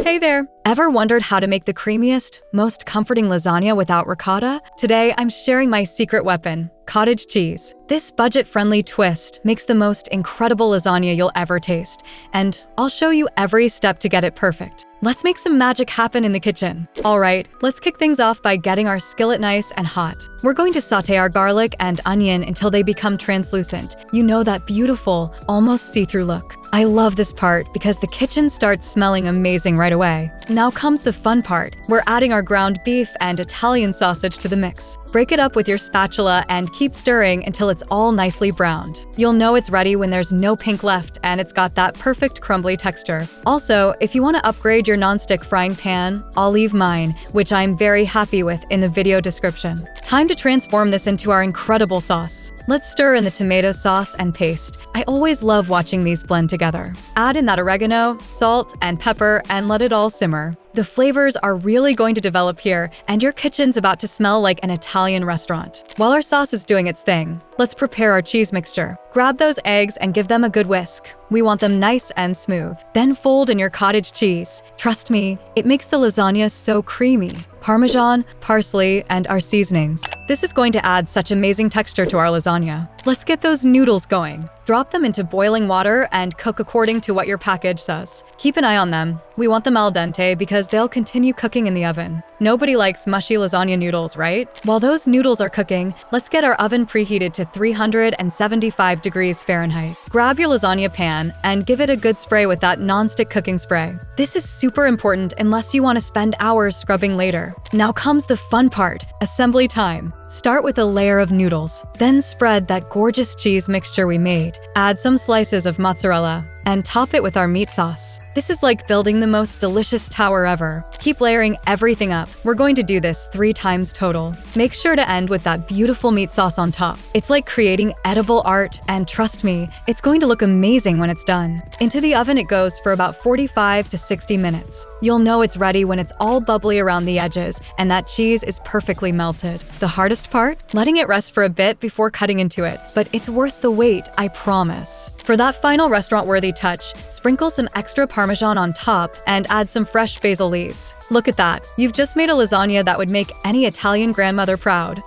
Hey there! Ever wondered how to make the creamiest, most comforting lasagna without ricotta? Today, I'm sharing my secret weapon, cottage cheese. This budget-friendly twist makes the most incredible lasagna you'll ever taste, and I'll show you every step to get it perfect. Let's make some magic happen in the kitchen. All right, let's kick things off by getting our skillet nice and hot. We're going to saute our garlic and onion until they become translucent. You know, that beautiful, almost see-through look. I love this part because the kitchen starts smelling amazing right away. Now comes the fun part. We're adding our ground beef and Italian sausage to the mix. Break it up with your spatula and keep stirring until it's all nicely browned. You'll know it's ready when there's no pink left and it's got that perfect crumbly texture. Also, if you want to upgrade your nonstick frying pan, I'll leave mine, which I'm very happy with, in the video description. Time to transform this into our incredible sauce. Let's stir in the tomato sauce and paste. I always love watching these blend together. Add in that oregano, salt, and pepper and let it all simmer. The flavors are really going to develop here, and your kitchen's about to smell like an Italian restaurant. While our sauce is doing its thing, let's prepare our cheese mixture. Grab those eggs and give them a good whisk. We want them nice and smooth. Then fold in your cottage cheese. Trust me, it makes the lasagna so creamy. Parmesan, parsley, and our seasonings. This is going to add such amazing texture to our lasagna. Let's get those noodles going. Drop them into boiling water and cook according to what your package says. Keep an eye on them. We want them al dente because they'll continue cooking in the oven. Nobody likes mushy lasagna noodles, right? While those noodles are cooking, let's get our oven preheated to 375 degrees Fahrenheit. Grab your lasagna pan and give it a good spray with that nonstick cooking spray. This is super important unless you want to spend hours scrubbing later. Now comes the fun part, assembly time. Start with a layer of noodles, then spread that gorgeous cheese mixture we made. Add some slices of mozzarella and top it with our meat sauce. This is like building the most delicious tower ever. Keep layering everything up. We're going to do this 3 times total. Make sure to end with that beautiful meat sauce on top. It's like creating edible art, and trust me, it's going to look amazing when it's done. Into the oven it goes for about 45 to 60 minutes. You'll know it's ready when it's all bubbly around the edges and that cheese is perfectly melted. The hardest part? Letting it rest for a bit before cutting into it. But it's worth the wait, I promise. For that final restaurant-worthy touch, sprinkle some extra Parmesan on top and add some fresh basil leaves. Look at that. You've just made a lasagna that would make any Italian grandmother proud.